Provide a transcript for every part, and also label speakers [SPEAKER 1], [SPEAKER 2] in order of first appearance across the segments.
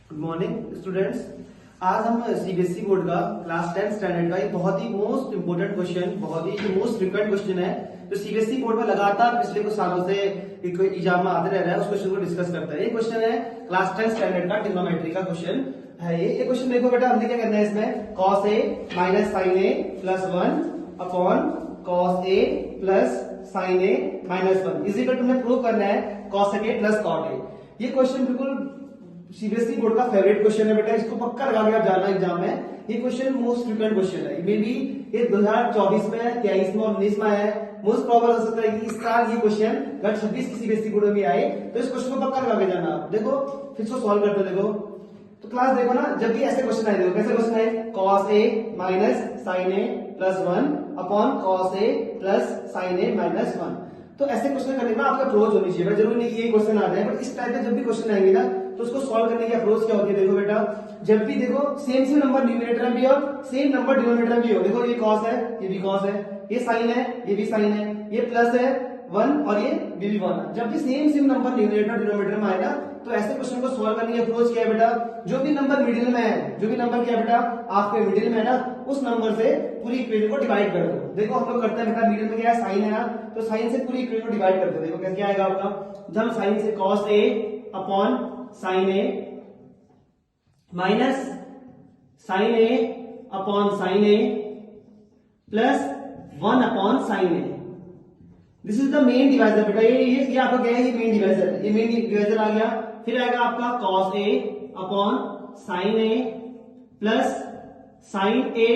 [SPEAKER 1] Good morning students. आज हम CBSE board का क्लास 10 स्टैंडर्ड का एक बहुत ही मोस्ट इंपोर्टेंट क्वेश्चन, बहुत ही मोस्ट फ्रिक्वेंट क्वेश्चन है जो सीबीएसई बोर्ड में लगातार पिछले कुछ सालों से एग्जाम में आते रह रहा है। उस क्वेश्चन को डिस्कस करते हैं। ये क्वेश्चन है क्लास 10 स्टैंडर्ड का ट्रिग्नोमेट्री का क्वेश्चन है। ये क्वेश्चन देखो बेटा, हमने क्या करना है इसमें, cos a minus sine a plus 1 upon cos a plus sine a minus 1 is equal to हमें प्रूव करना है cos a plus cot a। ये क्वेश्चन बिल्कुल सीबीएसई बोर्ड का फेवरेट क्वेश्चन है बेटा, इसको पक्का लगा के आप जाना एग्जाम में। ये क्वेश्चन मोस्ट फ्रिक्वेंट क्वेश्चन है। मे बी ये 2024 में, 23 में और 19 में आया है। मोस्ट प्रोबेबल हो सकता है कि इस साल ये क्वेश्चन 2026 की सीबीएसई बोर्ड में आए, तो इस क्वेश्चन को पक्का लगा के जाना। आप देखो फिर इसको सॉल्व करते देखो, तो क्लास देखो ना, जब भी ऐसे क्वेश्चन आए, देखो कैसे क्वेश्चन है, cos a minus sine a plus 1 upon cos a plus sine a minus 1। तो ऐसे क्वेश्चन करने का आपका अप्रोच होनी चाहिए। जरूरी नहीं कि ये क्वेश्चन आ जाए, बट इस टाइप के जब भी क्वेश्चन आएंगे ना, तो उसको सॉल्व करने की अप्रोच क्या होती है। देखो बेटा, जब भी देखो सेम नंबर न्यूमरेटर में भी हो, सेम नंबर डिनोमिनेटर में भी हो। देखो ये cos है, ये भी cos है, ये साइन है, ये भी साइन है, ये प्लस है 1 और ये भी 1 है। जब भी सेम नंबर न्यूमरेटर डिनोमिनेटर में आएगा, तो ऐसे क्वेश्चन को सॉल्व करने की अप्रोच क्या है बेटा, जो भी नंबर मिडिल में है, जो भी नंबर क्या है बेटा आपके मिडिल में है ना, उस नंबर से पूरी इक्वेशन को डिवाइड कर दो। देखो हम लोग करते हैं बेटा, मिडिल में क्या है, साइन है ना, तो साइन से पूरी इक्वेशन को डिवाइड करते हैं। देखो कैसे आएगा आपका, जब साइन से cos a upon sine a minus sine a upon sine a plus 1 upon sine a। This is the main divisor बेटा। ये आपका क्या है, ये मेन डिवाइजर है। ये मेन डिवाइजर आ गया। फिर आएगा आपका cos a upon sine a plus sine a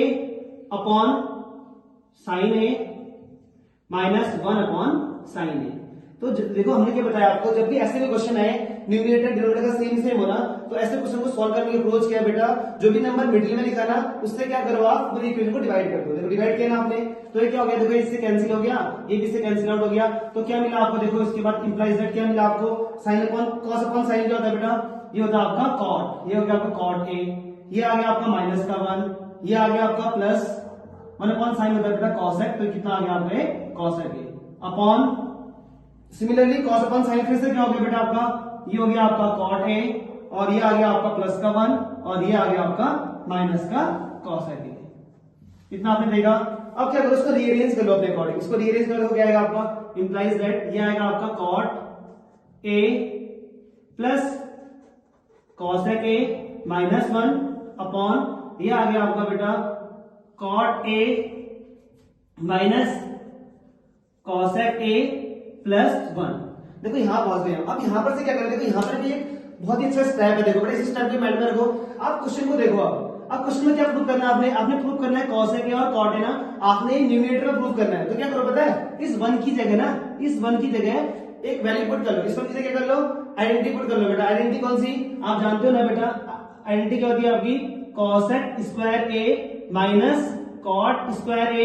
[SPEAKER 1] upon sine a minus 1 upon sine a। तो देखो हमने क्या बताया आपको, जब भी ऐसे भी क्वेश्चन आए न्यूमरेटर डिनोमिनेटर का सेम होना, तो ऐसे क्वेश्चन को सॉल्व करने की अप्रोच क्या है बेटा, जो भी नंबर मिडिल में लिखा ना, उससे क्या करो आप पूरी इक्वेशन को डिवाइड कर दो। देखो डिवाइड किया ना आपने, तो ये क्या हो गया, देखो इससे कैंसिल हो गया, ये भी इससे कैंसिल आउट हो गया। तो क्या मिला आपको, देखो इसके बाद इंप्लाइज दैट क्या मिला आपको, sine upon cos upon sine क्या होता है बेटा, ये होता है आपका कॉट। ये हो गया आपका कॉट a, ये आ गया आपका माइनस का 1, ये आ गया आपका प्लस 1 अपॉन साइन होता है बेटा कॉसेक, तो कितना आ गया आपका cosec a upon, similarly cos upon sine फिर से क्या हो गया बेटा आपका, ये हो गया आपका cot a, और ये आ गया आपका प्लस का 1, और ये आ गया आपका माइनस का cos a। इतना आपने देखा। अब क्या करो, इसको रीअरेंज कर लो अपने अकॉर्डिंग। इसको रीअरेंज कर लो, क्या आएगा आपका, इंप्लाइज दैट ये आएगा आपका cot a plus cosec a minus 1 upon, ये आ गया आपका बेटा cot a minus cosec a plus 1। देखो यहां पहुंच गए। अब यहां पर से क्या करें, देखो यहां पर भी एक बहुत ही अच्छा स्टेप है। देखो बेटा, इस स्टेप के माइंड में रखो। आप क्वेश्चन को देखो, अब क्वेश्चन में क्या प्रूव करना है आपने प्रूव करना है cos a और cot a ना, आपने न्यूमरेटर में प्रूव करना है। तो क्या करो पता है, इस 1 की जगह ना, इस 1 की जगह एक वैल्यू पुट कर लो। इस 1 की जगह कर लो आइडेंटिटी पुट कर लो बेटा। आइडेंटिटी कौन सी आप जानते हो ना बेटा, आइडेंटिटी क्या होती है आपकी, cosec square a minus cot square a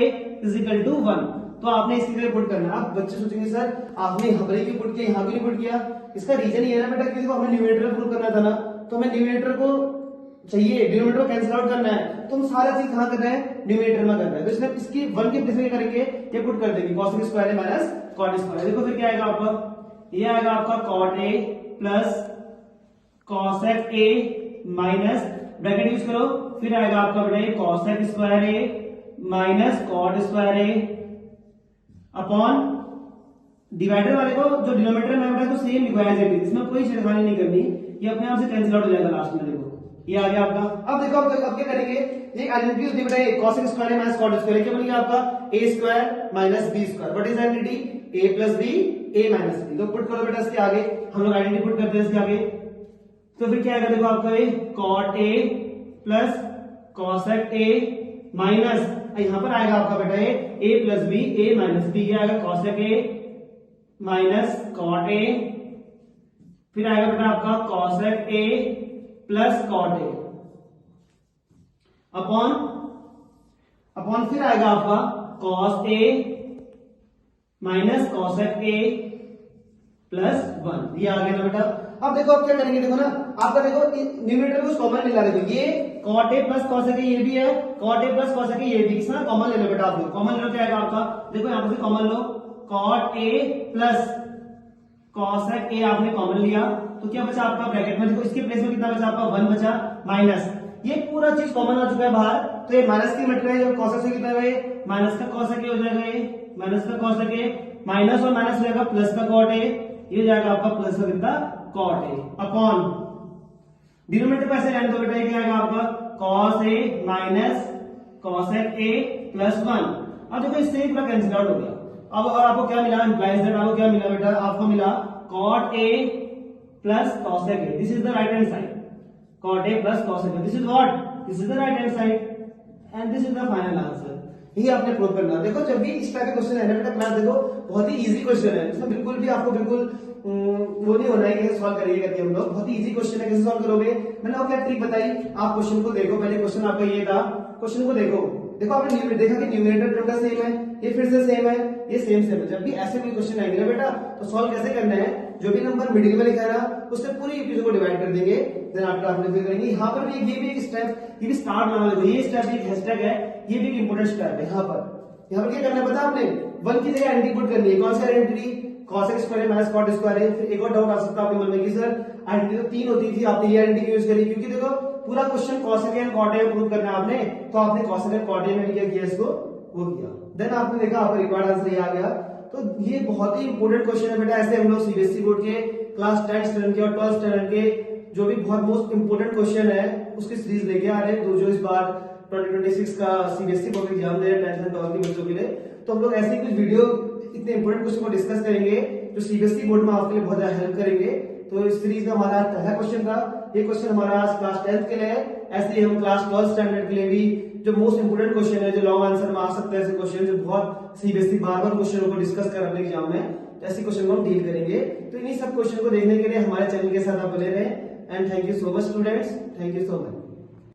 [SPEAKER 1] is equal to 1। तो आपने इसी तरह पुट करना। अब बच्चे सोचेंगे सर आपने यहाँ पर क्यों पुट किया, यहाँ क्यों पुट किया। इसका रीजन ये है ना बेटा, क्योंकि हमें न्यूमरेटर प्रूव करना था ना, तो हमें न्यूमरेटर को चाहिए, डिनोमिनेटर को कैंसिल आउट करना है, तो हम सारा चीज कहां कर रहे हैं, न्यूमरेटर में कर रहे हैं। तो इसमें इसकी 1 के प्लेस में करेंगे, ये पुट कर देंगे cos square minus cot square. देखो फिर क्या आएगा आपका, ये आएगा आपका cot a plus cosec a minus, bracket use करो, फिर आएगा आपका बेटा cosec square a minus cot square a upon, divider वाले को जो डिनोमिनेटर में बेटा तो सेम लिखो एज इट इज, इसमें कोई छेड़खानी नहीं करनी, ये अपने आप से कैंसिल आउट हो जाएगा लास्ट में। देखो ये आ गया आपका। अब देखो अब क्या करेंगे, ये आइडेंटिटी होती है बेटा cosec square minus cot square, क्या बन गया आपका a square minus b square. What is identity, a plus b a minus b। तो पुट करो बेटा इसके आगे, हम लोग आइडेंटिटी पुट करते हैं इसके आगे। तो फिर क्या आएगा, देखो आपका ये cot a plus cosec a minus, यहां पर आएगा आपका बेटा ये a plus b a minus b, क्या आएगा cosec a minus cot a, फिर आएगा बेटा आपका cosec a plus cot a upon फिर आएगा आपका cos a minus cosec a plus 1। ये आ गया ना बेटा। अब देखो आप क्या करेंगे, देखो ना आपका, देखो न्यूमरेटर को कॉमन मिला, देखो ये cot a plus cosec a ये भी है, cot a plus cosec a ये भी, इसमें कॉमन ले लो बेटा। आप लोग कॉमन ले लो, क्या आएगा आपका, देखो यहां पर से common low, cot a plus cosec a आपने कॉमन लिया, तो क्या बचा आपका ब्रैकेट में, देखो इसके प्लेस में कितना बचा आपका 1 बचा माइनस, ये पूरा चीज कॉमन आ चुका है बाहर, तो ये माइनस की मट रहा है, कॉस से कितना है माइनस का कॉस हो जाएगा, ये माइनस का कॉस माइनस और माइनस हो जाएगा प्लस का कॉट है, ये हो जाएगा आपका प्लस का कितना कॉट है अपॉन डिनोमिनेटर पे ऐसे रहने दो बेटा, ये क्या आएगा आपका cos a minus cosec a plus 1। अब देखो इससे पूरा कैंसिल आउट हो गया। अब और आपको क्या मिला, इम्प्लाइज दैट आपको क्या मिला बेटा, आपको मिला cot a plus cosec a, this is the right hand side, cot a plus cosec a, this is what, this is the right hand side and this is the final answer. ये आपने prove करना। देखो जब भी इस type के question है ना बेटा, क्लास देखो बहुत ही इजी क्वेश्चन है, इसमें बिल्कुल भी आपको बिल्कुल वो नहीं होना है कैसे सॉल्व करिए करके हम लोग, बहुत ही इजी क्वेश्चन है, कैसे सॉल्व करोगे मैंने आपको क्या ट्रिक बताई, आप क्वेश्चन को देखो, पहले क्वेश्चन आपका ये था, क्वेश्चन को देखो, देखो आपने देखा कि न्यूमरेटर टर्म का सेम है, ये फिर से सेम है, ये सेम है। जब भी ऐसे कोई क्वेश्चन आएंगे ना बेटा तो सॉल्व कैसे करना है, जो भी नंबर मिडिल में लिखा है ना उससे पूरी चीजों को डिवाइड कर देंगे, देन आफ्टर आपने फिर करेंगे। यहाँ पर भी ये भी एक स्टेप, ये भी स्टार्ट नाम है, ये स्टेप एक हैशटैग है, ये भी एक इंपॉर्टेंट स्टेप है। यहाँ पर क्या करना है पता आपने, 1 की जगह आइडेंटिटी पुट करनी है, कौन सी identity, cos x square minus cot square है। फिर एक और डाउट आ सकता है आपके मन में कि सर आइडेंटिटी तो 3 होती थी, आपने ये आइडेंटिटी यूज करी, क्योंकि देखो पूरा question cos x and cot x prove करना है आपने, तो आपने cos x and cot x में क्या किया, इसको वो किया, देन आपने देखा आपका रिक्वायर्ड आंसर ये आ गया। तो ये बहुत ही इंपॉर्टेंट क्वेश्चन है बेटा, ऐसे हम लोग सीबीएसई बोर्ड के क्लास 10 स्टैंडर्ड के और 12 स्टैंडर्ड के जो भी बहुत मोस्ट इंपोर्टेंट क्वेश्चन है उसकी सीरीज लेके आ रहे हैं, जो इस बार 2026 का सीबीएसई बोर्ड एग्जाम दे रहे हैं 10th और 12th के बच्चों के लिए। तो हम लोग ऐसे ही कुछ वीडियो इतने इंपोर्टेंट क्वेश्चन को डिस्कस करेंगे जो सीबीएसई बोर्ड में आपके लिए बहुत ज्यादा हेल्प करेंगे। तो इस सीरीज में हमारा पहला क्वेश्चन था, ये क्वेश्चन हमारा आज क्लास 10th के लिए है, ऐसे ही हम क्लास 12 स्टैंडर्ड के लिए भी जो मोस्ट इंपोर्टेंट क्वेश्चन है, जो लॉन्ग आंसर में आ सकते हैं, ऐसे क्वेश्चन जो बहुत सीबीएसई बार-बार क्वेश्चनों को डिस्कस कर अपने एग्जाम में, तो ऐसे क्वेश्चन को हम डील करेंगे। तो इन्हीं सब क्वेश्चन को देखने के लिए हमारे चैनल के साथ आप बने रहें and thank you so much students, thank you so much.